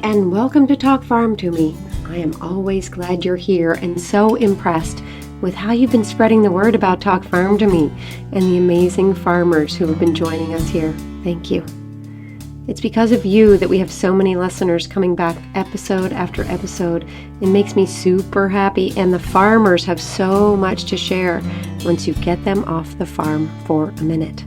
and welcome to Talk Farm to Me. I am always glad you're here and so impressed with how you've been spreading the word about Talk Farm to Me and the amazing farmers who have been joining us here. Thank you. It's because of you that we have so many listeners coming back episode after episode. It makes me super happy, and the farmers have so much to share once you get them off the farm for a minute.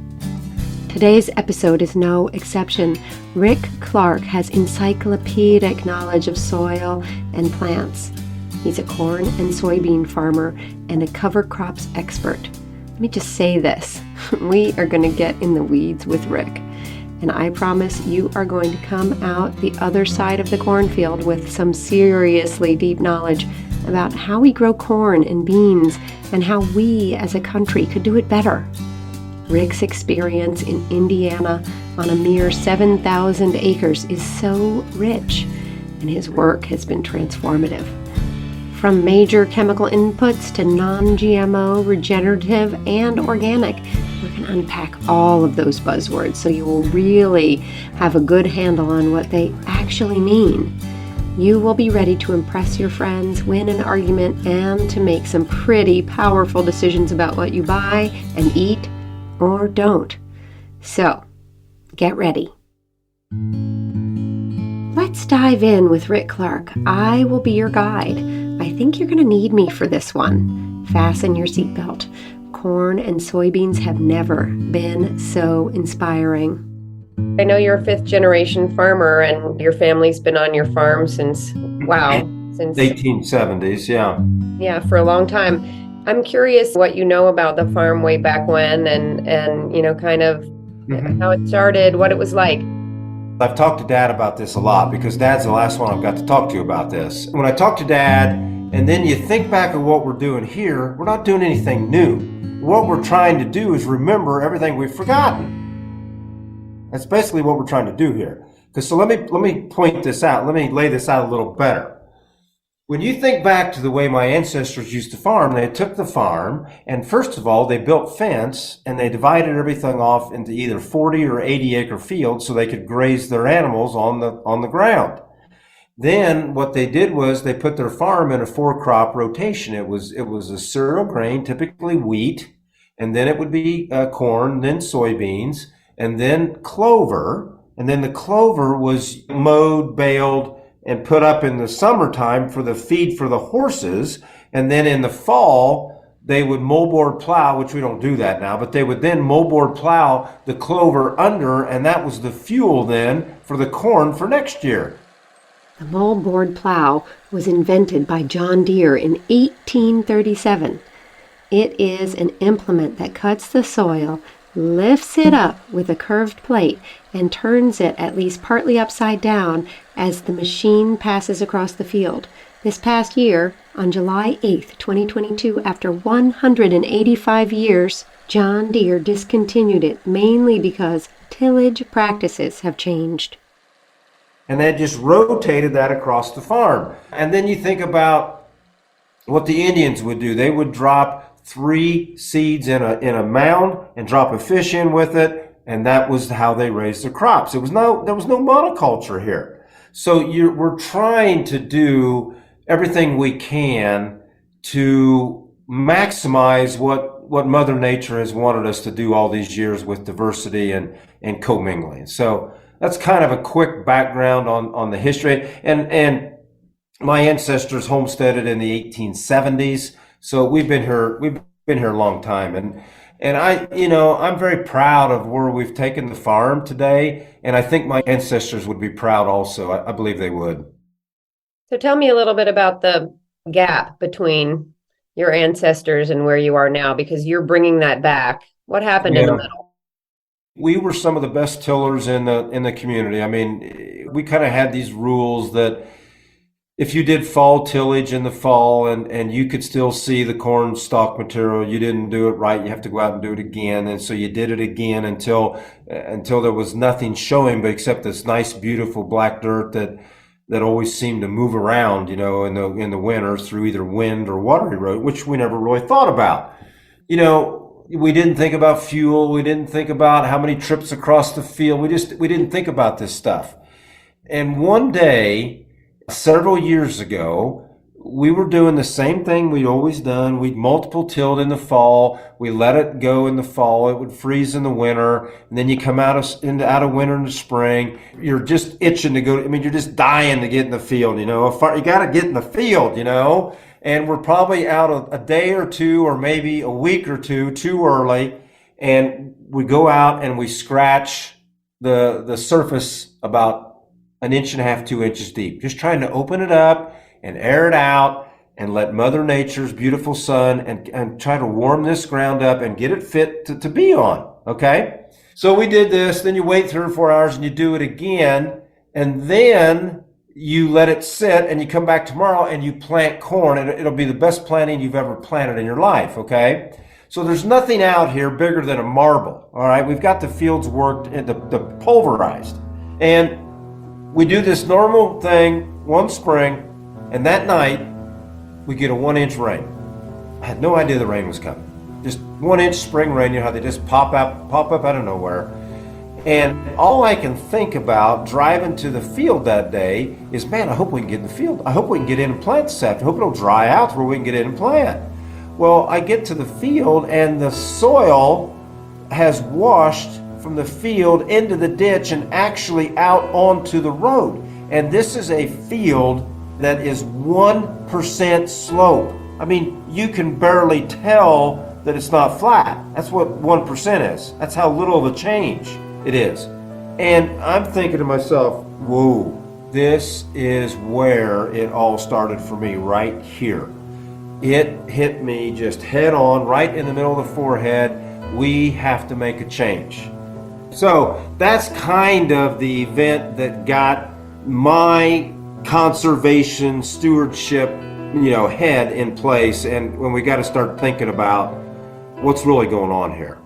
Today's episode is no exception. Rick Clark has encyclopedic knowledge of soil and plants. He's a corn and soybean farmer and a cover crops expert. Let me just say this. We are going to get in the weeds with Rick. And I promise you are going to come out the other side of the cornfield with some seriously deep knowledge about how we grow corn and beans and how we as a country could do it better. Rick's experience in Indiana on a mere 7,000 acres is so rich, and his work has been transformative. From major chemical inputs to non-GMO, regenerative, and organic, we're going to unpack all of those buzzwords so you will really have a good handle on what they actually mean. You will be ready to impress your friends, win an argument, and to make some pretty powerful decisions about what you buy and eat or don't. So, get ready. Let's dive in with Rick Clark. I will be your guide. I think you're going to need me for this one. Fasten your seatbelt. Corn and soybeans have never been so inspiring. I know you're a fifth generation farmer and your family's been on your farm since 1870s, yeah. Yeah, for a long time. I'm curious what you know about the farm way back when and kind of how it started, what it was like. I've talked to Dad about this a lot because Dad's the last one I've got to talk to about this. When I talk to Dad, and then you think back of what we're doing here, we're not doing anything new. What we're trying to do is remember everything we've forgotten. That's basically what we're trying to do here. So let me point this out. Let me lay this out a little better. When you think back to the way my ancestors used to farm, they took the farm and first of all, they built fence and they divided everything off into either 40 or 80 acre fields so they could graze their animals on the ground. Then what they did was they put their farm in a 4-crop rotation. It was a cereal grain, typically wheat, and then it would be corn, then soybeans, and then clover. And then the clover was mowed, baled, and put up in the summertime for the feed for the horses. And then in the fall, they would moldboard plow, which we don't do that now, but they would then moldboard plow the clover under, and that was the fuel then for the corn for next year. The moldboard plow was invented by John Deere in 1837. It is an implement that cuts the soil, lifts it up with a curved plate, and turns it at least partly upside down as the machine passes across the field. This past year, on July 8th, 2022, after 185 years, John Deere discontinued it mainly because tillage practices have changed. And they just rotated that across the farm. And then you think about what the Indians would do. They would drop 3 seeds in a mound and drop a fish in with it, and that was how they raised their crops. There was no monoculture here. So we're trying to do everything we can to maximize what Mother Nature has wanted us to do all these years with diversity and commingling. So that's kind of a quick background on the history. And my ancestors homesteaded in the 1870s. So we've been here a long time. And I'm very proud of where we've taken the farm today. And I think my ancestors would be proud also. I believe they would. So tell me a little bit about the gap between your ancestors and where you are now, because you're bringing that back. What happened in the middle? We were some of the best tillers in the community. I mean, we kind of had these rules that if you did fall tillage in the fall and you could still see the corn stalk material, you didn't do it right. You have to go out and do it again. And so you did it again until there was nothing showing but except this nice, beautiful black dirt that always seemed to move around, in the winter through either wind or water erosion, which we never really thought about. We didn't think about fuel. We didn't think about how many trips across the field. We didn't think about this stuff. And one day, several years ago, we were doing the same thing we'd always done. We'd multiple tilled in the fall. We let it go in the fall. It would freeze in the winter. And then you come out of winter into spring. You're just itching to go. I mean, you're just dying to get in the field, you know. You got to get in the field, you know. And we're probably out a day or two or maybe a week or two too early. And we go out and we scratch the surface about an inch and a half, 2 inches deep, just trying to open it up and air it out and let Mother Nature's beautiful sun and try to warm this ground up and get it fit to be on. Okay. So we did this, then you wait 3 or 4 hours and you do it again. And then you let it sit and you come back tomorrow and you plant corn. And it'll be the best planting you've ever planted in your life. Okay. So there's nothing out here bigger than a marble. All right. We've got the fields worked and the pulverized. And we do this normal thing one spring. And that night, we get a 1-inch rain. I had no idea the rain was coming. Just 1-inch spring rain, you know how they just pop up out of nowhere. And all I can think about driving to the field that day is, man, I hope we can get in the field. I hope we can get in and plant this afternoon. I hope it'll dry out to where we can get in and plant. Well, I get to the field and the soil has washed from the field into the ditch and actually out onto the road. And this is a field that is 1% slope. I mean, you can barely tell that it's not flat. That's what 1% is. That's how little of a change it is. And I'm thinking to myself, whoa, this is where it all started for me right here. It hit me just head on, right in the middle of the forehead. We have to make a change. So that's kind of the event that got my conservation stewardship, head in place, and when we got to start thinking about what's really going on here.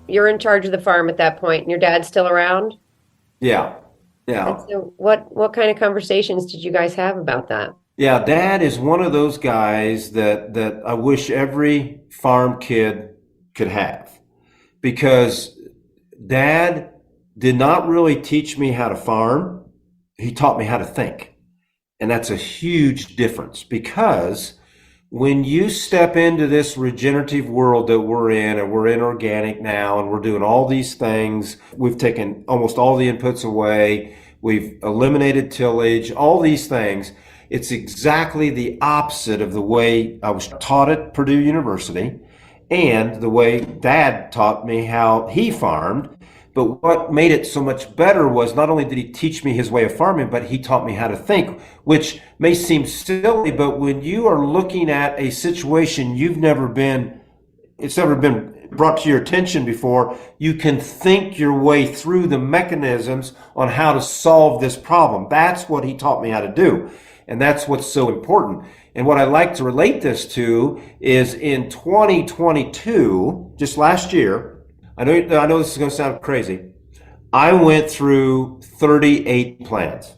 You're in charge of the farm at that point, and your dad's still around? Yeah. And so what kind of conversations did you guys have about that? Yeah, Dad is one of those guys that I wish every farm kid could have, because Dad did not really teach me how to farm. He taught me how to think. And that's a huge difference, because when you step into this regenerative world that we're in, and we're in organic now, and we're doing all these things, we've taken almost all the inputs away, we've eliminated tillage, all these things, it's exactly the opposite of the way I was taught at Purdue University and the way Dad taught me how he farmed. But what made it so much better was not only did he teach me his way of farming, but he taught me how to think, which may seem silly, but when you are looking at a situation it's never been brought to your attention before, you can think your way through the mechanisms on how to solve this problem. That's what he taught me how to do. And that's what's so important. And what I like to relate this to is in 2022, just last year, I know this is going to sound crazy, I went through 38 plans.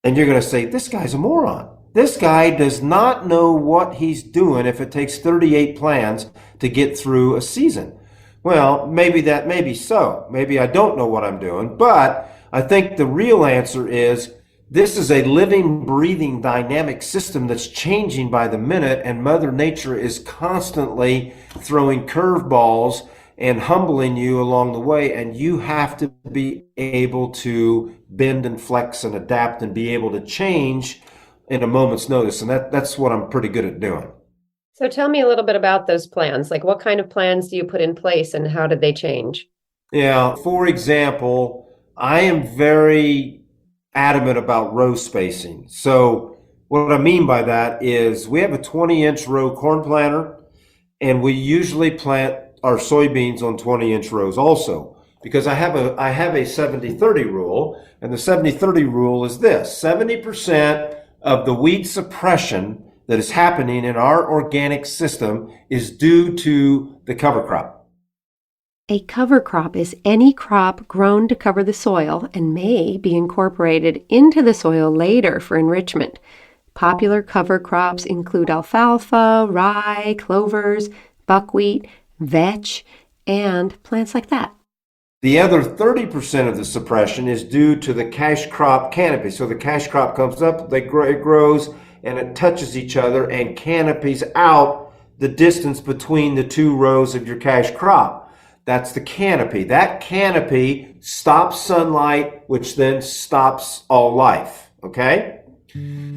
And you're going to say, this guy's a moron. This guy does not know what he's doing if it takes 38 plans to get through a season. Well, maybe so. Maybe I don't know what I'm doing. But I think the real answer is, this is a living, breathing, dynamic system that's changing by the minute, and Mother Nature is constantly throwing curveballs and humbling you along the way, and you have to be able to bend and flex and adapt and be able to change in a moment's notice, and that's what I'm pretty good at doing. So tell me a little bit about those plans. Like, what kind of plans do you put in place, and how did they change? Yeah, for example, I am very adamant about row spacing. So what I mean by that is we have a 20-inch row corn planter, and we usually plant our soybeans on 20-inch rows also, because I have a 70-30 rule, and the 70-30 rule is this: 70% of the weed suppression that is happening in our organic system is due to the cover crop. A cover crop is any crop grown to cover the soil and may be incorporated into the soil later for enrichment. Popular cover crops include alfalfa, rye, clovers, buckwheat, vetch, and plants like that. The other 30% of the suppression is due to the cash crop canopy. So the cash crop comes up, it grows, and it touches each other and canopies out the distance between the two rows of your cash crop. That's the canopy. That canopy stops sunlight, which then stops all life, okay?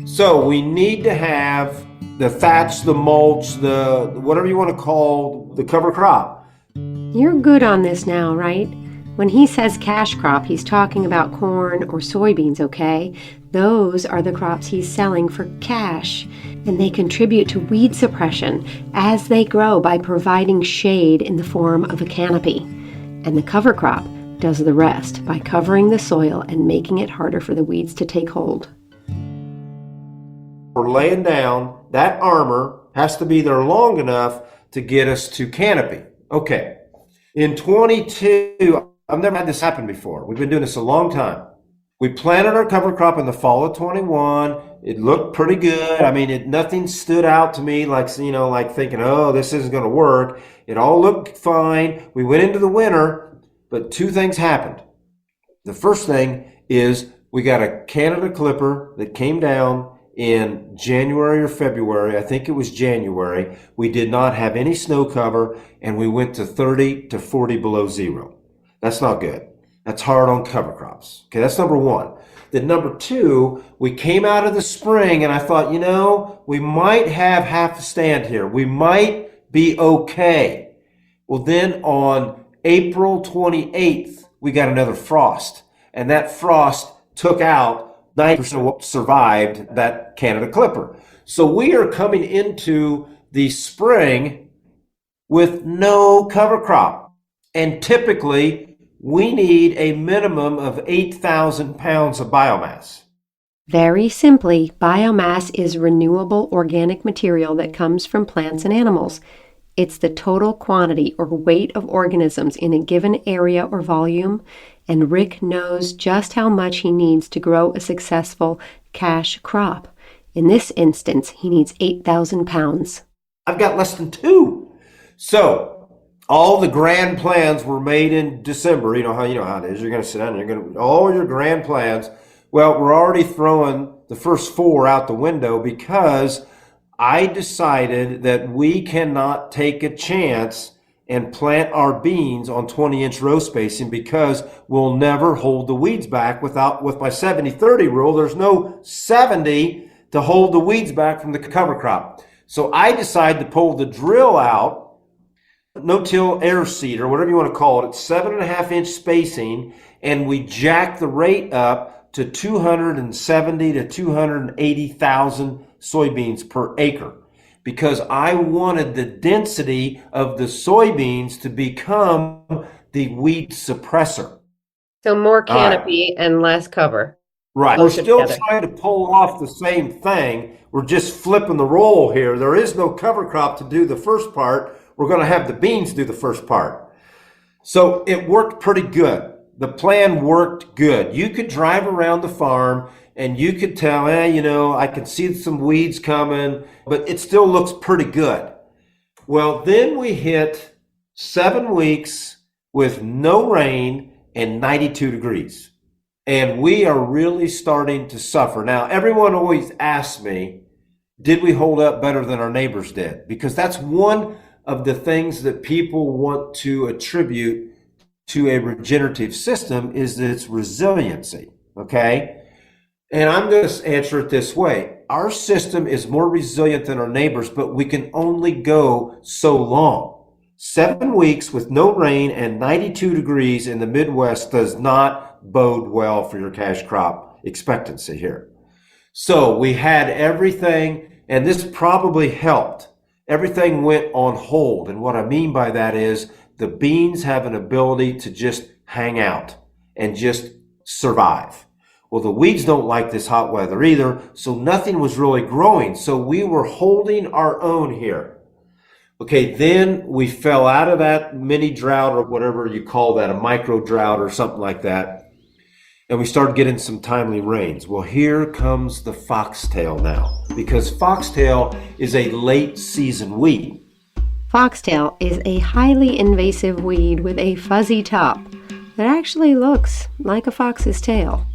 So we need to have the thatch, the mulch, the whatever you want to call the cover crop. You're good on this now, right? When he says cash crop, he's talking about corn or soybeans, okay? Those are the crops he's selling for cash, and they contribute to weed suppression as they grow by providing shade in the form of a canopy. And the cover crop does the rest by covering the soil and making it harder for the weeds to take hold. We're laying down, that armor has to be there long enough to get us to canopy. Okay, in 22, I've never had this happen before. We've been doing this a long time. We planted our cover crop in the fall of 21. It looked pretty good. I mean, nothing stood out to me like thinking, oh, this isn't going to work. It all looked fine. We went into the winter, but two things happened. The first thing is we got a Canada clipper that came down in January or February. I think it was January. We did not have any snow cover, and we went to 30 to 40 below zero. That's not good. That's hard on cover crops. Okay, that's number one. Then number two, we came out of the spring and I thought, we might have half a stand here. We might be okay. Well, then on April 28th, we got another frost. And that frost took out 90% of what survived that Canada clipper. So we are coming into the spring with no cover crop. And typically, we need a minimum of 8,000 pounds of biomass. Very simply, biomass is renewable organic material that comes from plants and animals. It's the total quantity or weight of organisms in a given area or volume, and Rick knows just how much he needs to grow a successful cash crop. In this instance, he needs 8,000 pounds. I've got less than 2. So, all the grand plans were made in December. You know how it is. You're going to sit down and you're going to all your grand plans. Well, we're already throwing the first 4 out the window because I decided that we cannot take a chance and plant our beans on 20-inch row spacing because we'll never hold the weeds back with my 70-30 rule. There's no 70 to hold the weeds back from the cover crop. So I decided to pull the drill out, no-till air seed or whatever you want to call it. It's 7.5-inch spacing, and we jack the rate up to 270 to 280,000 soybeans per acre because I wanted the density of the soybeans to become the weed suppressor. So more canopy and less cover. Right. We're still trying to pull off the same thing. We're just flipping the role here. There is no cover crop to do the first part. We're going to have the beans do the first part. So it worked pretty good. The plan worked good. You could drive around the farm and you could tell, I can see some weeds coming, but it still looks pretty good. Well, then we hit 7 weeks with no rain and 92 degrees. And we are really starting to suffer. Now, everyone always asks me, did we hold up better than our neighbors did? Because that's one of the things that people want to attribute to a regenerative system is its resiliency, okay? And I'm going to answer it this way. Our system is more resilient than our neighbors, but we can only go so long. 7 weeks with no rain and 92 degrees in the Midwest does not bode well for your cash crop expectancy here. So we had everything, and this probably helped. Everything went on hold. And what I mean by that is the beans have an ability to just hang out and just survive. Well, the weeds don't like this hot weather either, so nothing was really growing. So we were holding our own here. Okay, then we fell out of that mini drought or whatever you call that, a micro drought or something like that. And we started getting some timely rains. Well, here comes the foxtail now, because foxtail is a late season weed. Foxtail is a highly invasive weed with a fuzzy top. It actually looks like a fox's tail.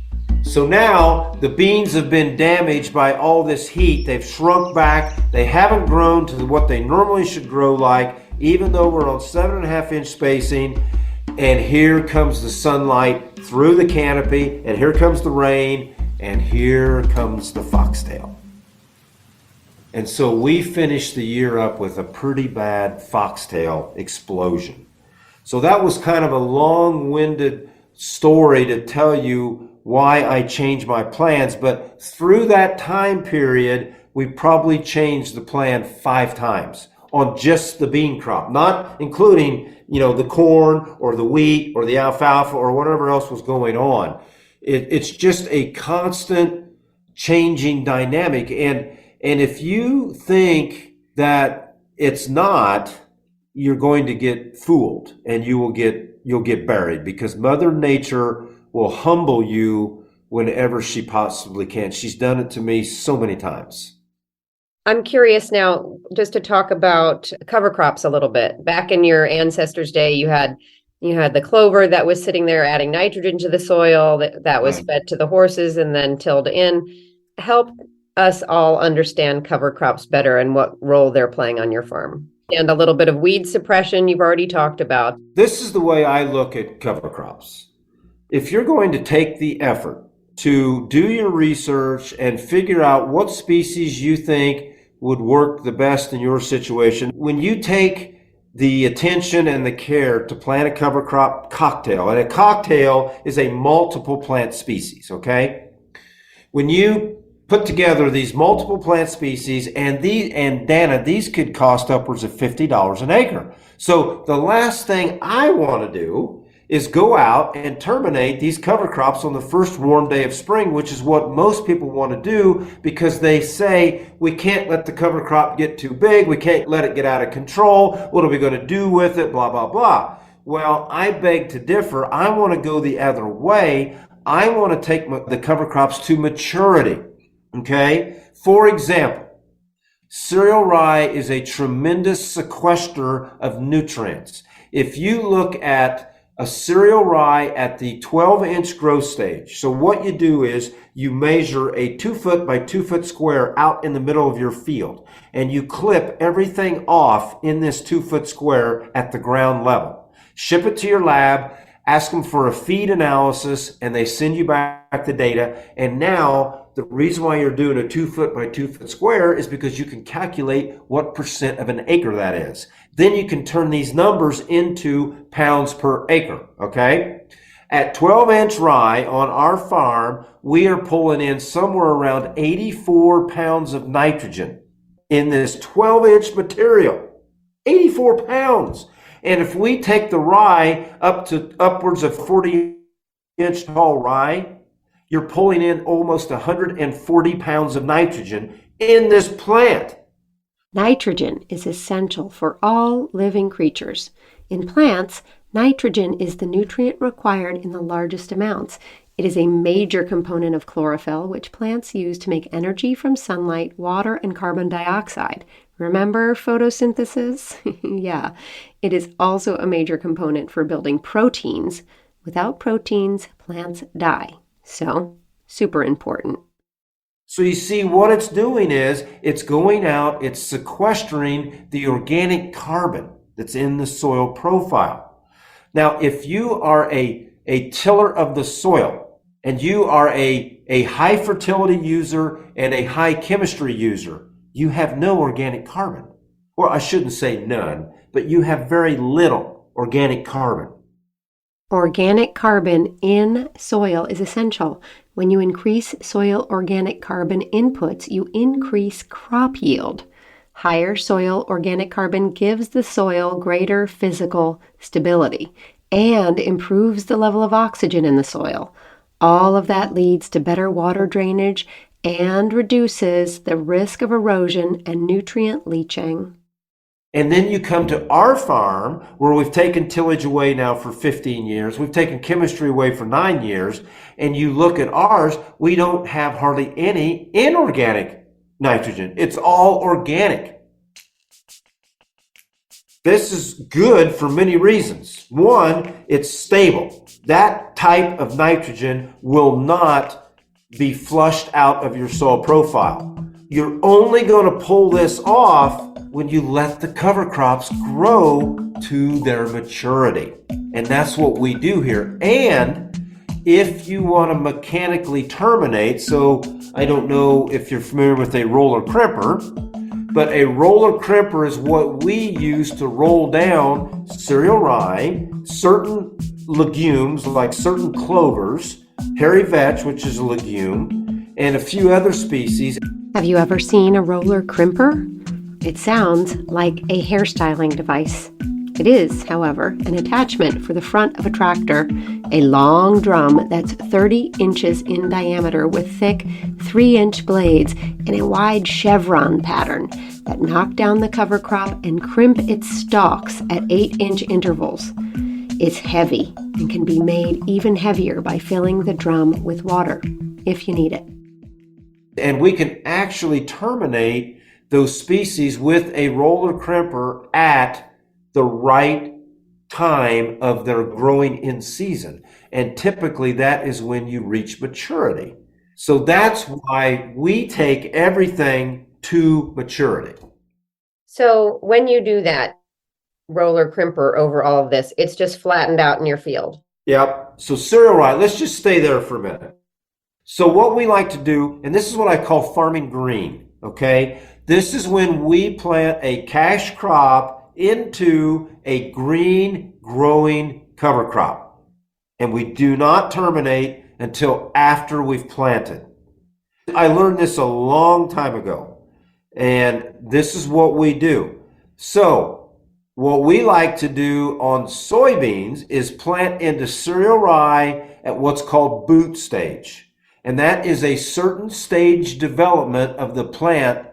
So now the beans have been damaged by all this heat. They've shrunk back. They haven't grown to what they normally should grow like, even though we're on 7.5-inch spacing. And here comes the sunlight through the canopy, and here comes the rain, and here comes the foxtail. And so we finished the year up with a pretty bad foxtail explosion. So that was kind of a long-winded story to tell you why I changed my plans. But through that time period, we probably changed the plan 5 times on just the bean crop, not including, the corn or the wheat or the alfalfa or whatever else was going on. It's just a constant changing dynamic. And if you think that it's not, you're going to get fooled and you'll get buried, because Mother Nature will humble you whenever she possibly can. She's done it to me so many times. I'm curious now just to talk about cover crops a little bit. Back in your ancestors' day, you had the clover that was sitting there adding nitrogen to the soil that was fed to the horses and then tilled in. Help us all understand cover crops better and what role they're playing on your farm. And a little bit of weed suppression you've already talked about. This is the way I look at cover crops. If you're going to take the effort to do your research and figure out what species you think would work the best in your situation, when you take the attention and the care to plant a cover crop cocktail, and a cocktail is a multiple plant species, okay? When you put together these multiple plant species, and Dana, these could cost upwards of $50 an acre. So the last thing I want to do is go out and terminate these cover crops on the first warm day of spring, which is what most people want to do, because they say we can't let the cover crop get too big, we can't let it get out of control, what are we going to do with it, blah, blah, blah. Well, I beg to differ. I want to go the other way. I want to take the cover crops to maturity. Okay? For example, cereal rye is a tremendous sequester of nutrients. If you look at a cereal rye at the 12-inch growth stage, so what you do is you measure a 2-foot by 2-foot square out in the middle of your field, and you clip everything off in this 2-foot square at the ground level. Ship it to your lab, ask them for a feed analysis, and they send you back the data. And now the reason why you're doing a 2-foot by 2-foot square is because you can calculate what percent of an acre that is. Then you can turn these numbers into pounds per acre, okay? At 12-inch rye on our farm, we are pulling in somewhere around 84 pounds of nitrogen in this 12-inch material. 84 pounds. And if we take the rye up to upwards of 40-inch tall rye, you're pulling in almost 140 pounds of nitrogen in this plant. Nitrogen is essential for all living creatures. In plants, nitrogen is the nutrient required in the largest amounts. It is a major component of chlorophyll, which plants use to make energy from sunlight, water, and carbon dioxide. Remember photosynthesis? Yeah. It is also a major component for building proteins. Without proteins, plants die. So, super important. So you see, what it's doing is it's going out, it's sequestering the organic carbon that's in the soil profile. Now, if you are a tiller of the soil and you are a high fertility user and a high chemistry user, you have no organic carbon. Or I shouldn't say none, but you have very little organic carbon. Organic carbon in soil is essential. When you increase soil organic carbon inputs, you increase crop yield. Higher soil organic carbon gives the soil greater physical stability and improves the level of oxygen in the soil. All of that leads to better water drainage and reduces the risk of erosion and nutrient leaching. And then you come to our farm where we've taken tillage away now for 15 years. We've taken chemistry away for 9 years. And you look at ours, we don't have hardly any inorganic nitrogen. It's all organic. This is good for many reasons. One, it's stable. That type of nitrogen will not be flushed out of your soil profile. You're only going to pull this off when you let the cover crops grow to their maturity. And that's what we do here. And if you want to mechanically terminate, so I don't know if you're familiar with a roller crimper, but a roller crimper is what we use to roll down cereal rye, certain legumes like certain clovers, hairy vetch, which is a legume, and a few other species. Have you ever seen a roller crimper? It sounds like a hairstyling device. It is, however, an attachment for the front of a tractor, a long drum that's 30 inches in diameter with thick 3-inch blades and a wide chevron pattern that knock down the cover crop and crimp its stalks at 8-inch intervals. It's heavy and can be made even heavier by filling the drum with water, if you need it. And we can actually terminate those species with a roller crimper at the right time of their growing in season. And typically that is when you reach maturity. So that's why we take everything to maturity. So when you do that roller crimper over all of this, it's just flattened out in your field. Yep. So cereal rye, let's just stay there for a minute. So what we like to do, and this is what I call farming green, okay? This is when we plant a cash crop into a green growing cover crop. And we do not terminate until after we've planted. I learned this a long time ago, and this is what we do. So what we like to do on soybeans is plant into cereal rye at what's called boot stage. And that is a certain stage development of the plant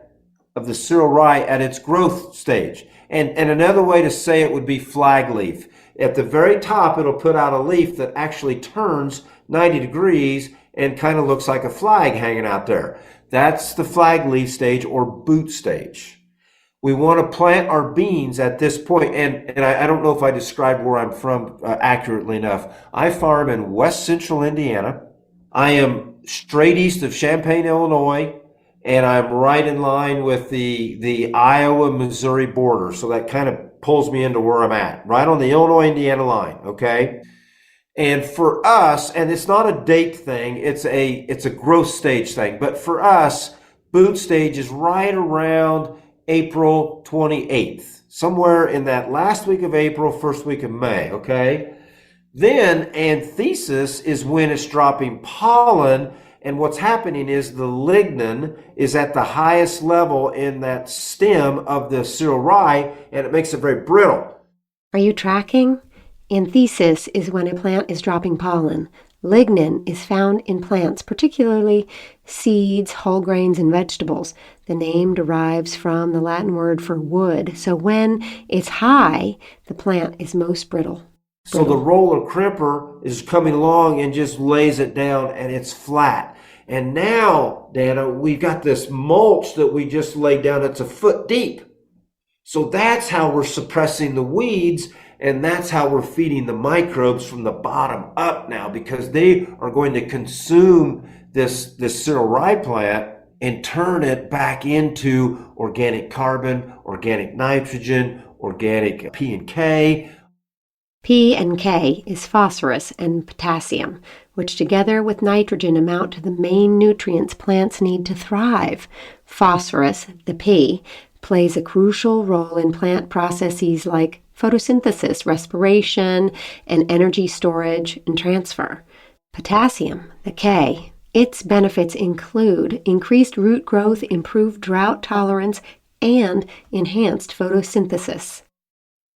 of the cereal rye at its growth stage. And another way to say it would be flag leaf. At the very top, it'll put out a leaf that actually turns 90 degrees and kind of looks like a flag hanging out there. That's the flag leaf stage or boot stage. We want to plant our beans at this point, and I don't know if I described where I'm from accurately enough. I farm in west central Indiana. I am straight east of Champaign, Illinois, and I'm right in line with the Iowa-Missouri border. So that kind of pulls me into where I'm at, right on the Illinois-Indiana line, okay? And for us, and it's not a date thing, it's a growth stage thing, but for us, boot stage is right around April 28th, somewhere in that last week of April, first week of May, okay? Then anthesis is when it's dropping pollen, and what's happening is the lignin is at the highest level in that stem of the cereal rye, and it makes it very brittle. Are you tracking? Anthesis is when a plant is dropping pollen. Lignin is found in plants, particularly seeds, whole grains, and vegetables. The name derives from the Latin word for wood. So when it's high, the plant is most brittle. So the roller crimper is coming along and just lays it down, and it's flat. And now, Dana, we've got this mulch that we just laid down. It's a foot deep. So that's how we're suppressing the weeds, and that's how we're feeding the microbes from the bottom up now, because they are going to consume this cereal rye plant and turn it back into organic carbon, organic nitrogen, organic P and K. P and K is phosphorus and potassium, which together with nitrogen amount to the main nutrients plants need to thrive. Phosphorus, the P, plays a crucial role in plant processes like photosynthesis, respiration, and energy storage and transfer. Potassium, the K, its benefits include increased root growth, improved drought tolerance, and enhanced photosynthesis.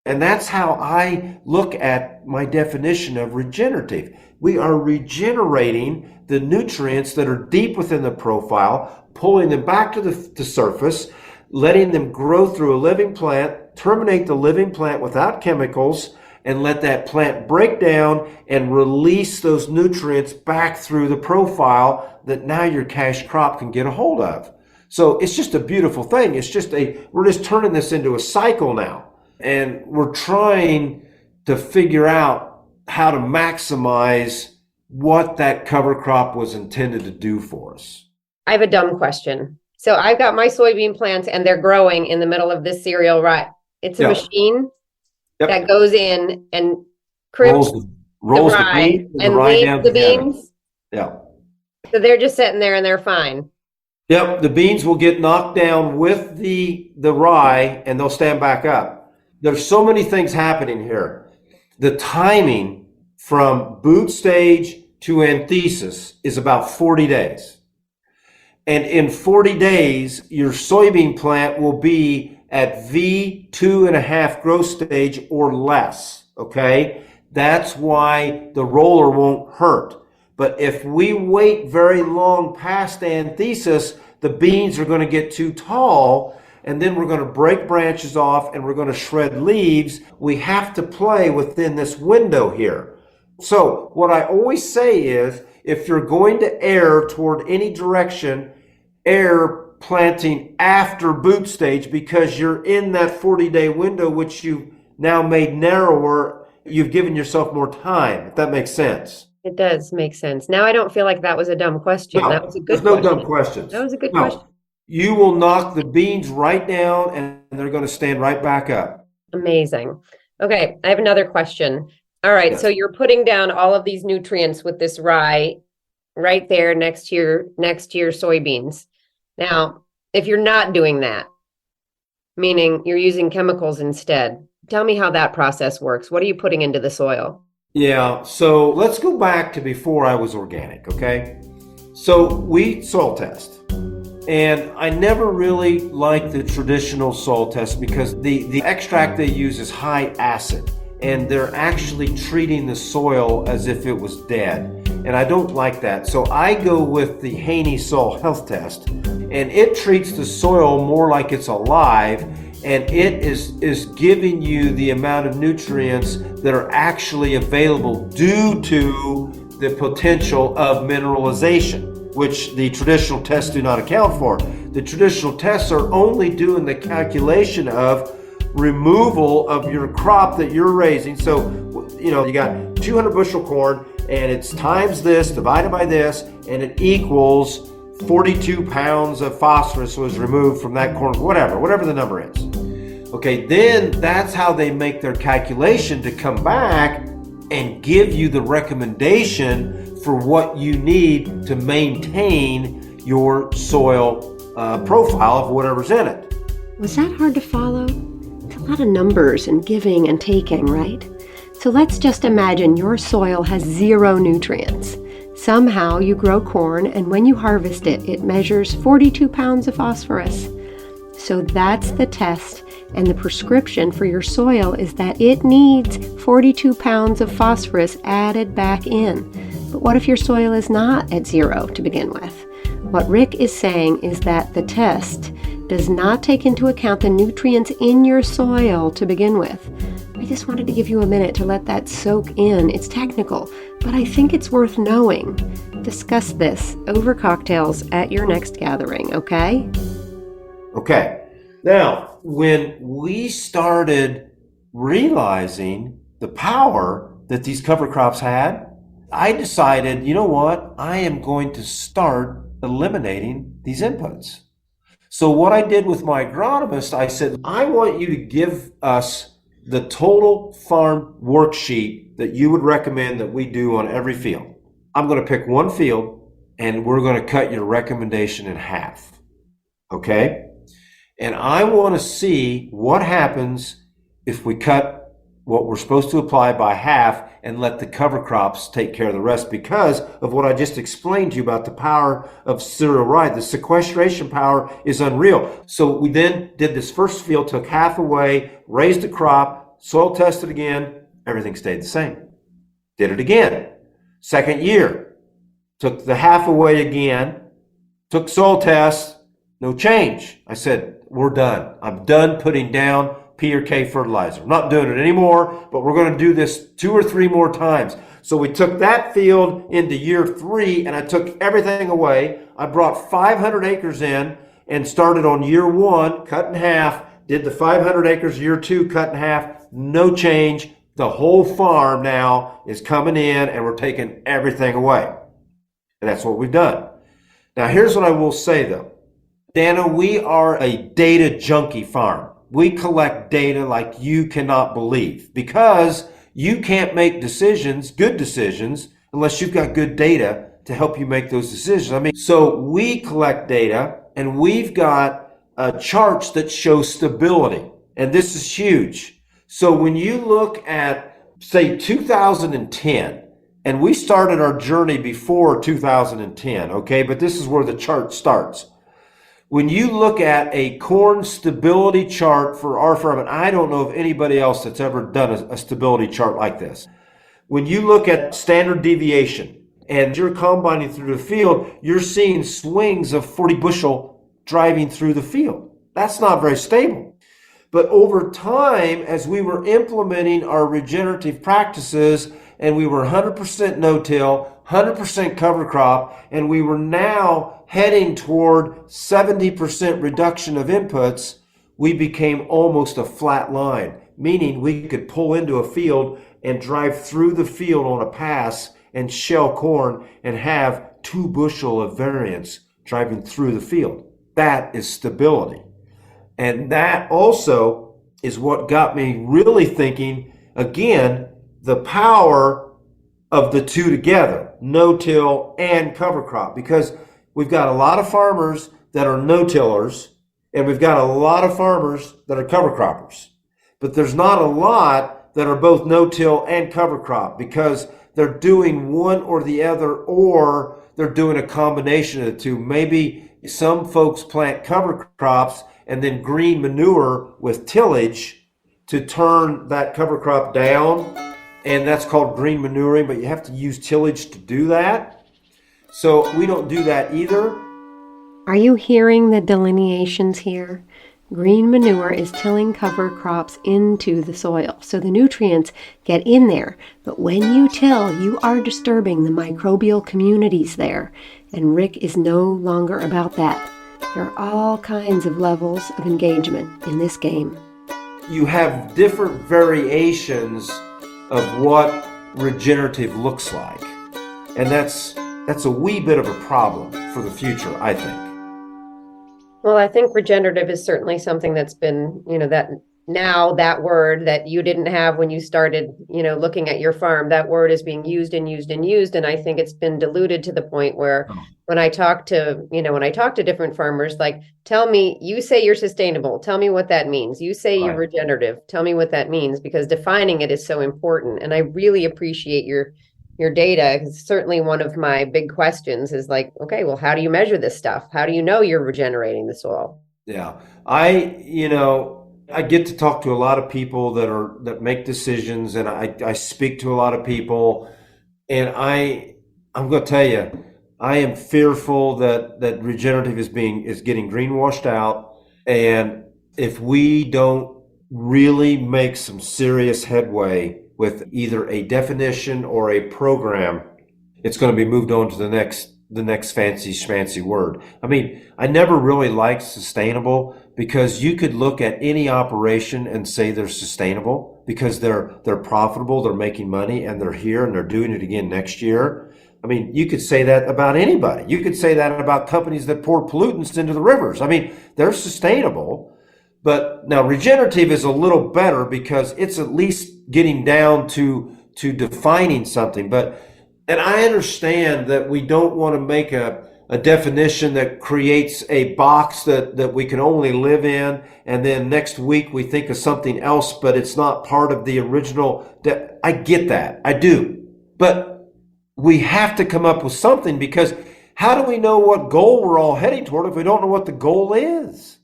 And that's how I look at my definition of regenerative. We are regenerating the nutrients that are deep within the profile, pulling them back to the surface, letting them grow through a living plant, terminate the living plant without chemicals, and let that plant break down and release those nutrients back through the profile that now your cash crop can get a hold of. So it's just a beautiful thing. We're just turning this into a cycle now. And we're trying to figure out how to maximize what that cover crop was intended to do for us. I have a dumb question. So I've got my soybean plants and they're growing in the middle of this cereal rye. It's a Yeah. machine Yep. that goes in and crimps rolls the the rye beans and the and rye leaves down the together. beans. Yeah. So they're just sitting there and they're fine. Yep, the beans will get knocked down with the rye and they'll stand back up. There's so many things happening here. The timing from boot stage to anthesis is about 40 days. And in 40 days, your soybean plant will be at V2.5 growth stage or less, okay? That's why the roller won't hurt. But if we wait very long past anthesis, the beans are going to get too tall, and then we're going to break branches off and we're going to shred leaves. We have to play within this window here. So what I always say is, if you're going to err toward any direction, err planting after boot stage, because you're in that 40-day window, which you've now made narrower. You've given yourself more time, if that makes sense. It does make sense. Now I don't feel like that was a dumb question. No, That was a good there's no question. dumb questions. That was a good No. question. You will knock the beans right down and they're going to stand right back up. Amazing. Okay, I have another question. All right, Yes. so you're putting down all of these nutrients with this rye right there next to your soybeans. Now, if you're not doing that, meaning you're using chemicals instead, tell me how that process works. What are you putting into the soil? Yeah, so let's go back to before I was organic, okay? So we soil test. And I never really liked the traditional soil test because the extract they use is high acid. And they're actually treating the soil as if it was dead. And I don't like that. So I go with the Haney soil health test. And it treats the soil more like it's alive. And it is giving you the amount of nutrients that are actually available due to the potential of mineralization, which the traditional tests do not account for. The traditional tests are only doing the calculation of removal of your crop that you're raising. So, you know, you got 200 bushel corn and it's times this divided by this, and it equals 42 pounds of phosphorus was removed from that corn, whatever the number is. Okay, then that's how they make their calculation to come back and give you the recommendation for what you need to maintain your soil profile of whatever's in it. Was that hard to follow? It's a lot of numbers and giving and taking, right? So let's just imagine your soil has 0 nutrients. Somehow you grow corn, and when you harvest it, it measures 42 pounds of phosphorus. So that's the test, and the prescription for your soil is that it needs 42 pounds of phosphorus added back in. But what if your soil is not at 0 to begin with? What Rick is saying is that the test does not take into account the nutrients in your soil to begin with. I just wanted to give you a minute to let that soak in. It's technical, but I think it's worth knowing. Discuss this over cocktails at your next gathering, okay? Okay. Now, when we started realizing the power that these cover crops had, I decided, you know what? I am going to start eliminating these inputs. So what I did with my agronomist, I said, I want you to give us the total farm worksheet that you would recommend that we do on every field. I'm going to pick one field and we're going to cut your recommendation in half. Okay? And I want to see what happens if we cut what we're supposed to apply by half and let the cover crops take care of the rest, because of what I just explained to you about the power of cereal rye. The sequestration power is unreal. So we then did this first field, took half away, raised the crop, soil tested again, everything stayed the same. Did it again. Second year, took the half away again, took soil tests, no change. I said, we're done. I'm done putting down P or K fertilizer. I'm not doing it anymore, but we're going to do this 2 or 3 more times. So we took that field into year 3 and I took everything away. I brought 500 acres in and started on year 1, cut in half, Did the 500 acres year 2 cut in half, no change. The whole farm now is coming in and we're taking everything away. And that's what we've done. Now, here's what I will say though. Dana, we are a data junkie farm. We collect data like you cannot believe because you can't make decisions, good decisions, unless you've got good data to help you make those decisions. I mean, so we collect data and we've got charts that show stability. And this is huge. So when you look at, say, 2010, and we started our journey before 2010, okay? But this is where the chart starts. When you look at a corn stability chart for our farm, and I don't know of anybody else that's ever done a stability chart like this. When you look at standard deviation and you're combining through the field, you're seeing swings of 40 bushel driving through the field. That's not very stable. But over time, as we were implementing our regenerative practices and we were 100% no-till, 100% cover crop, and we were now heading toward 70% reduction of inputs, we became almost a flat line, meaning we could pull into a field and drive through the field on a pass and shell corn and have 2 bushel of variance driving through the field. That is stability. And that also is what got me really thinking, again, the power of the two together, no-till and cover crop, because we've got a lot of farmers that are no-tillers and we've got a lot of farmers that are cover croppers. But there's not a lot that are both no-till and cover crop because they're doing one or the other, or they're doing a combination of the two. Maybe some folks plant cover crops and then green manure with tillage to turn that cover crop down, and that's called green manuring, but you have to use tillage to do that. So we don't do that either. Are you hearing the delineations here? Green manure is tilling cover crops into the soil, so the nutrients get in there. But when you till, you are disturbing the microbial communities there, and Rick is no longer about that. There are all kinds of levels of engagement in this game. You have different variations of what regenerative looks like. And that's a wee bit of a problem for the future, I think. Well, I think regenerative is certainly something that's been, that now that word that you didn't have when you started, looking at your farm, that word is being used and used and used. And I think it's been diluted to the point where when I talk to different farmers, like, tell me, you say you're sustainable. Tell me what that means. You say you're regenerative. Tell me what that means, because defining it is so important. And I really appreciate your data. It's certainly one of my big questions is like, okay, well, how do you measure this stuff? How do you know you're regenerating the soil? Yeah. I get to talk to a lot of people that make decisions, and I speak to a lot of people, and I'm going to tell you, I am fearful that regenerative is getting greenwashed out, and if we don't really make some serious headway with either a definition or a program, it's going to be moved on to the next fancy schmancy word. I mean, I never really liked sustainable because you could look at any operation and say they're sustainable because they're profitable, they're making money, and they're here and they're doing it again next year. I mean, you could say that about anybody. You could say that about companies that pour pollutants into the rivers. I mean, they're sustainable. But now regenerative is a little better because it's at least getting down to defining something. And I understand that we don't want to make a definition that creates a box that we can only live in, and then next week we think of something else, but it's not part of the original. I get that. I do. But we have to come up with something, because how do we know what goal we're all heading toward if we don't know what the goal is?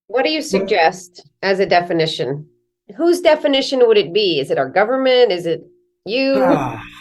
What do you suggest as a definition? Whose definition would it be? Is it our government? Is it you?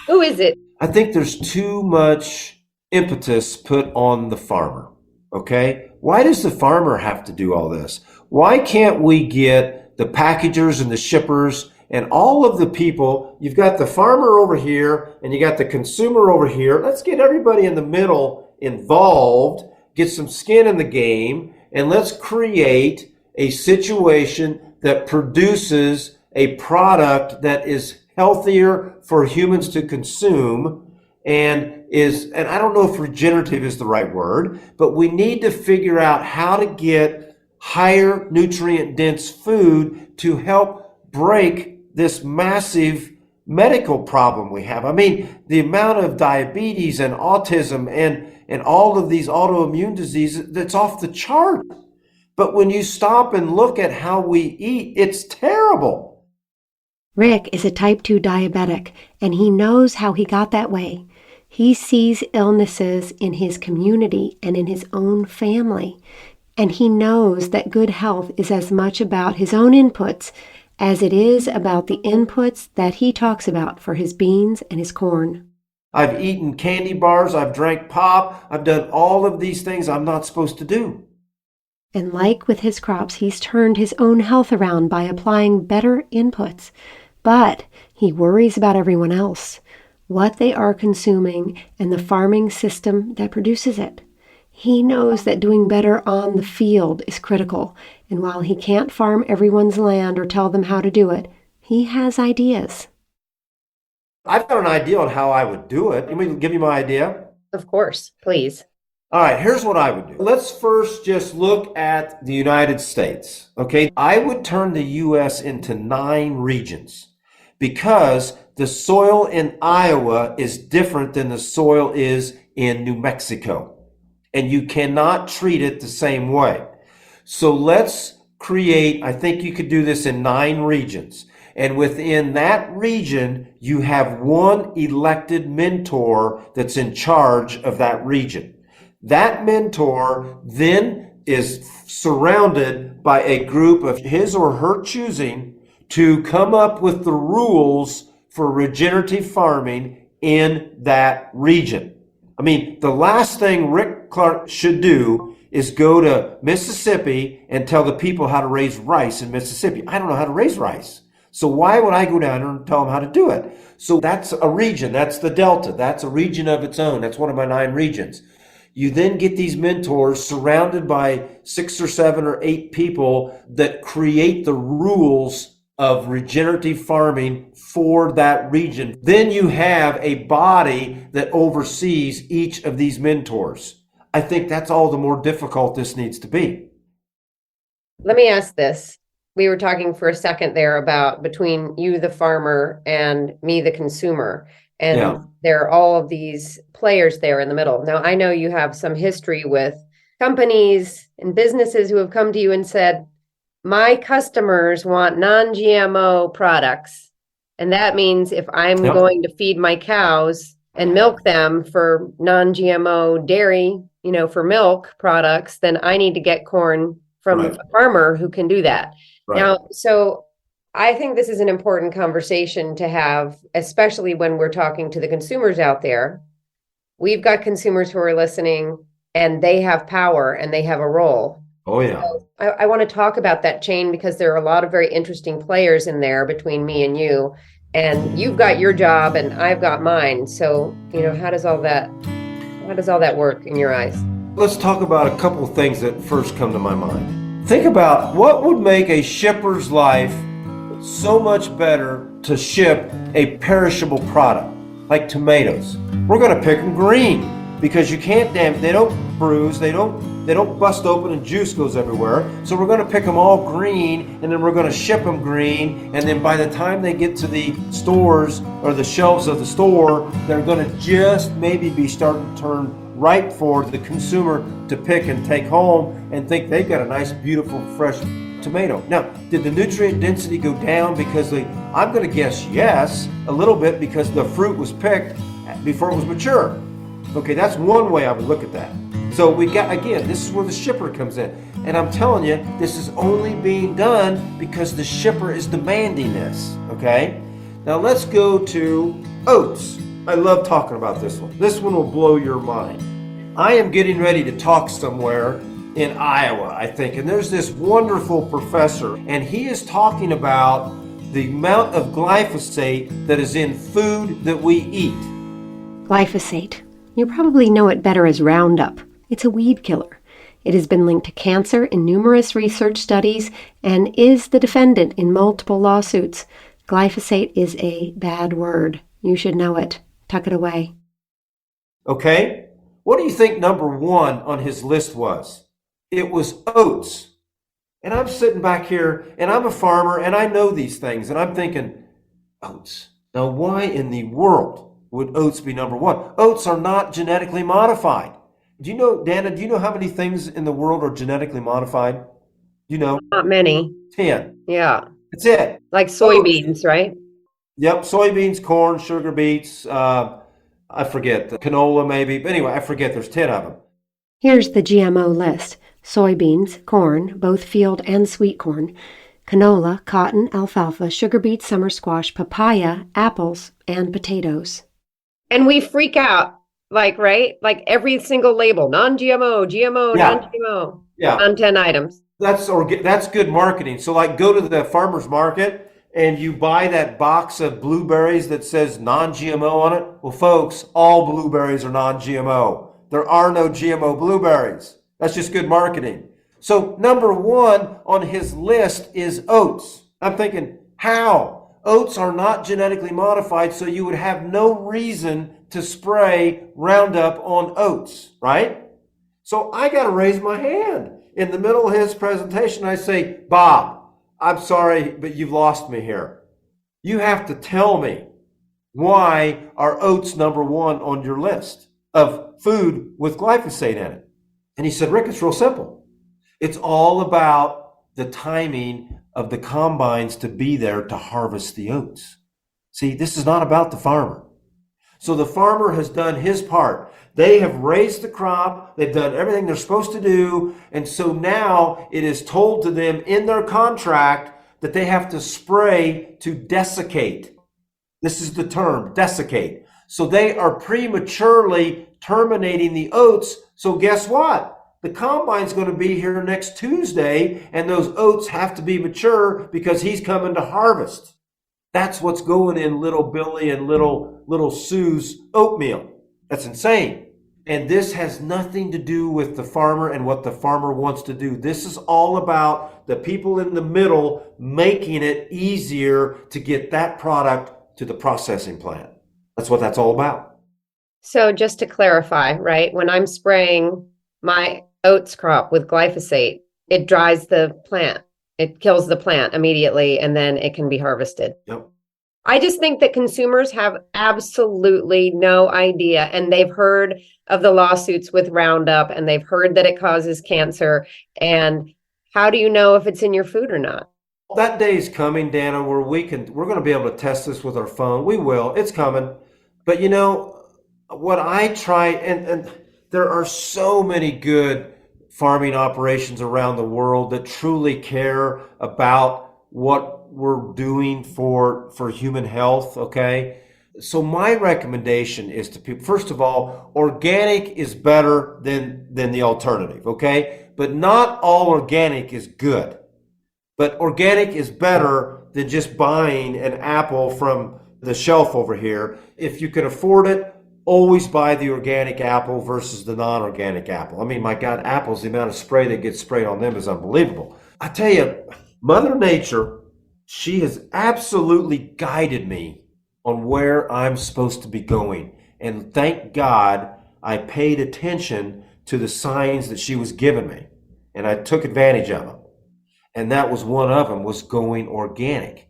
Who is it? I think there's too much impetus put on the farmer, okay? Why does the farmer have to do all this? Why can't we get the packagers and the shippers and all of the people? You've got the farmer over here and you got the consumer over here. Let's get everybody in the middle involved, get some skin in the game, and let's create a situation that produces a product that is healthier for humans to consume and I don't know if regenerative is the right word, but we need to figure out how to get higher nutrient dense food to help break this massive medical problem we have. I mean, the amount of diabetes and autism and all of these autoimmune diseases, that's off the chart. But when you stop and look at how we eat, it's terrible. Rick is a type 2 diabetic, and he knows how he got that way. He sees illnesses in his community and in his own family, and he knows that good health is as much about his own inputs as it is about the inputs that he talks about for his beans and his corn. I've eaten candy bars, I've drank pop, I've done all of these things I'm not supposed to do. And like with his crops, he's turned his own health around by applying better inputs. But he worries about everyone else, what they are consuming, and the farming system that produces it. He knows that doing better on the field is critical, and while he can't farm everyone's land or tell them how to do it, he has ideas. I've got an idea on how I would do it. Let me give you my idea. Of course, please. All right, here's what I would do. Let's first just look at the United States, okay? I would turn the U.S. into 9 regions because the soil in Iowa is different than the soil is in New Mexico, and you cannot treat it the same way. So let's create, I think you could do this in 9 regions. And within that region, you have one elected mentor that's in charge of that region. That mentor then is surrounded by a group of his or her choosing to come up with the rules for regenerative farming in that region. I mean, the last thing Rick Clark should do is go to Mississippi and tell the people how to raise rice in Mississippi. I don't know how to raise rice. So why would I go down there and tell them how to do it? So that's a region. That's the Delta. That's a region of its own. That's one of my 9 regions. You then get these mentors surrounded by 6 or 7 or 8 people that create the rules of regenerative farming for that region. Then you have a body that oversees each of these mentors. I think that's all the more difficult this needs to be. Let me ask this. We were talking for a second there about between you, the farmer, and me, the consumer. And there are all of these players there in the middle. Now, I know you have some history with companies and businesses who have come to you and said, my customers want non-GMO products. And that means if I'm going to feed my cows and milk them for non-GMO dairy, for milk products, then I need to get corn from a farmer who can do that. Right. Now, so I think this is an important conversation to have, especially when we're talking to the consumers out there. We've got consumers who are listening and they have power and they have a role. Oh, yeah. So I want to talk about that chain because there are a lot of very interesting players in there between me and you. And you've got your job and I've got mine. So, how does all that work in your eyes? Let's talk about a couple of things that first come to my mind. Think about what would make a shipper's life so much better to ship a perishable product like tomatoes. We're going to pick them green because you can't they don't bruise, they don't bust open and juice goes everywhere. So we're going to pick them all green and then we're going to ship them green, and then by the time they get to the stores or the shelves of the store, they're going to just maybe be starting to turn ripe for the consumer to pick and take home and think they've got a nice, beautiful, fresh tomato. Now, did the nutrient density go down because I'm going to guess yes, a little bit because the fruit was picked before it was mature. Okay, that's one way I would look at that. So we got, again, this is where the shipper comes in. And I'm telling you, this is only being done because the shipper is demanding this, okay? Now let's go to oats. I love talking about this one. This one will blow your mind. I am getting ready to talk somewhere in Iowa, I think, and there's this wonderful professor, and he is talking about the amount of glyphosate that is in food that we eat. Glyphosate. You probably know it better as Roundup. It's a weed killer. It has been linked to cancer in numerous research studies and is the defendant in multiple lawsuits. Glyphosate is a bad word. You should know it. Tuck it away. Okay? What do you think number one on his list was? It was oats. And I'm sitting back here, and I'm a farmer, and I know these things, and I'm thinking, oats. Now, why in the world would oats be number one? Oats are not genetically modified. Do you know, Dana, do you know how many things in the world are genetically modified? You know? Not many. 10. Yeah. That's it. Like soybeans, right? Yep, soybeans, corn, sugar beets, I forget, canola maybe. But anyway, I forget, there's 10 of them. Here's the GMO list. Soybeans, corn, both field and sweet corn, canola, cotton, alfalfa, sugar beets, summer squash, papaya, apples, and potatoes. And we freak out, like, right? Like every single label, non-GMO, GMO, Yeah. non-GMO, Yeah. on 10 items. That's good marketing. So like go to the farmer's market and you buy that box of blueberries that says non-GMO on it. Well, folks, all blueberries are non-GMO. There are no GMO blueberries. That's just good marketing. So number one on his list is oats. I'm thinking, how? Oats are not genetically modified, so you would have no reason to spray Roundup on oats, right? So I got to raise my hand. In the middle of his presentation, I say, Bob, I'm sorry, but you've lost me here. You have to tell me why are oats number one on your list of food with glyphosate in it? And he said, Rick, it's real simple. It's all about the timing of the combines to be there to harvest the oats. See, this is not about the farmer. So the farmer has done his part. They have raised the crop. They've done everything they're supposed to do. And so now it is told to them in their contract that they have to spray to desiccate. This is the term, desiccate. So they are prematurely terminating the oats. So guess what? The combine's going to be here next Tuesday, and those oats have to be mature because he's coming to harvest. That's what's going in little Billy and little Sue's oatmeal. That's insane. And this has nothing to do with the farmer and what the farmer wants to do. This is all about the people in the middle making it easier to get that product to the processing plant. That's what that's all about. So just to clarify, right? When I'm spraying my oats crop with glyphosate, it dries the plant. It kills the plant immediately, and then it can be harvested. Yep. I just think that consumers have absolutely no idea, and they've heard of the lawsuits with Roundup, and they've heard that it causes cancer. And how do you know if it's in your food or not? That day is coming, Dana, where we're going to be able to test this with our phone. We will. It's coming. But you know, what I try, and there are so many good farming operations around the world that truly care about what we're doing for human health, okay? So my recommendation is to people, first of all, organic is better than the alternative, okay? But not all organic is good. But organic is better than just buying an apple from the shelf over here. If you can afford it, always buy the organic apple versus the non-organic apple. I mean, my God, apples, the amount of spray that gets sprayed on them is unbelievable. I tell you, Mother Nature, she has absolutely guided me on where I'm supposed to be going. And thank God I paid attention to the signs that she was giving me. And I took advantage of them. And that was one of them, was going organic.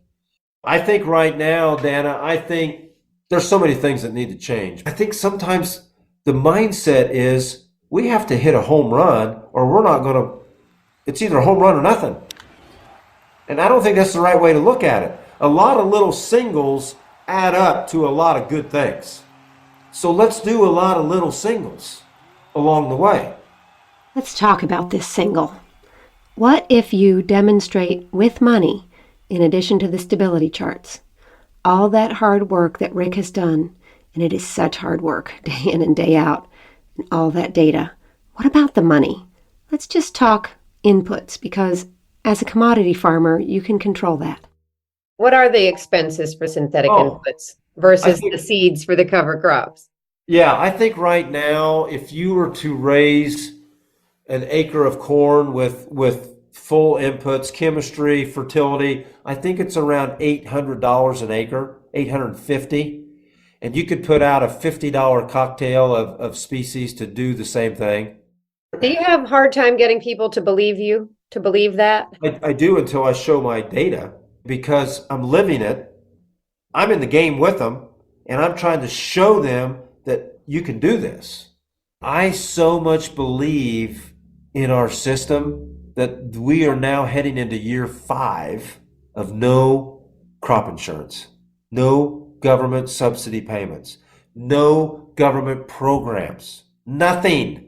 I think right now, Dana, I think there's so many things that need to change. I think sometimes the mindset is we have to hit a home run or we're not going to, it's either a home run or nothing. And I don't think that's the right way to look at it. A lot of little singles add up to a lot of good things. So let's do a lot of little singles along the way. Let's talk about this single. What if you demonstrate with money, in addition to the stability charts, all that hard work that Rick has done, and it is such hard work, day in and day out, and all that data. What about the money? Let's just talk inputs, because as a commodity farmer, you can control that. What are the expenses for synthetic inputs versus the seeds for the cover crops? Yeah, I think right now, if you were to raise an acre of corn with full inputs, chemistry, fertility, I think it's around $800 an acre, $850. And you could put out a $50 cocktail of species to do the same thing. Do you have a hard time getting people to believe you, to believe that? I do until I show my data because I'm living it. I'm in the game with them and I'm trying to show them that you can do this. I so much believe in our system that we are now heading into year 5 of no crop insurance, no government subsidy payments, no government programs, nothing.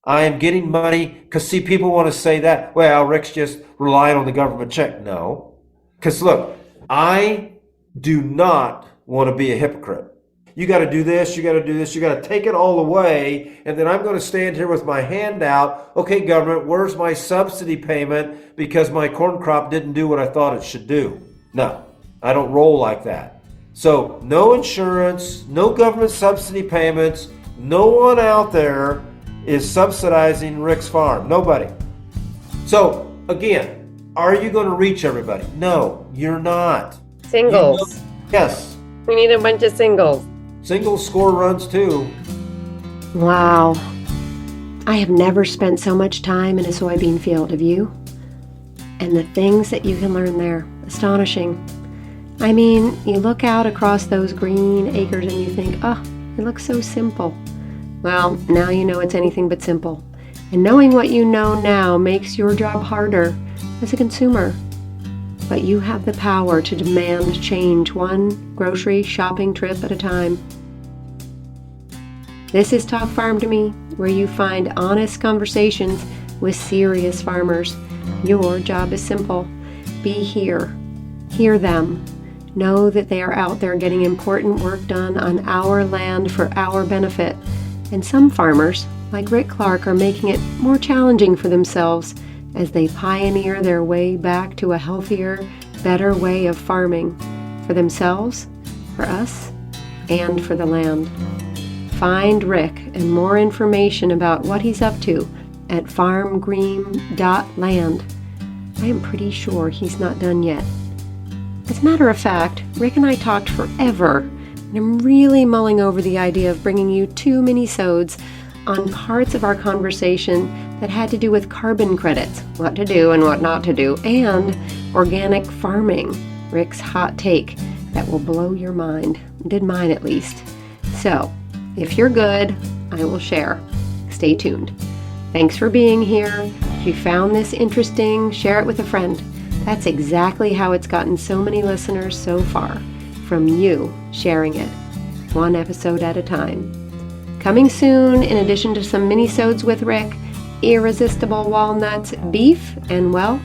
I am getting money because, see, people want to say that, well, Rick's just relying on the government check. No, because look, I do not want to be a hypocrite. You got to do this, you got to do this, you got to take it all away, and then I'm going to stand here with my hand out. Okay, government, where's my subsidy payment because my corn crop didn't do what I thought it should do? No, I don't roll like that. So no insurance, no government subsidy payments, no one out there is subsidizing Rick's farm. Nobody. So again, are you going to reach everybody? No, you're not. Singles. Yes. We need a bunch of singles. Singles score runs too. Wow. I have never spent so much time in a soybean field, have you? And the things that you can learn there, astonishing. I mean, you look out across those green acres and you think, oh, it looks so simple. Well, now you know it's anything but simple. And knowing what you know now makes your job harder as a consumer. But you have the power to demand change one grocery shopping trip at a time. This is Talk Farm to Me, where you find honest conversations with serious farmers. Your job is simple. Be here. Hear them. Know that they are out there getting important work done on our land for our benefit. And some farmers, like Rick Clark, are making it more challenging for themselves as they pioneer their way back to a healthier, better way of farming for themselves, for us, and for the land. Find Rick and more information about what he's up to at farmgreen.land. I am pretty sure he's not done yet. As a matter of fact, Rick and I talked forever, and I'm really mulling over the idea of bringing you 2 mini-sodes on parts of our conversation that had to do with carbon credits, what to do and what not to do, and organic farming, Rick's hot take that will blow your mind, did mine at least. So, if you're good, I will share. Stay tuned. Thanks for being here. If you found this interesting, share it with a friend. That's exactly how it's gotten so many listeners so far, from you sharing it, one episode at a time. Coming soon, in addition to some mini-sodes with Rick, irresistible walnuts, beef, and, well,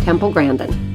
Temple Grandin.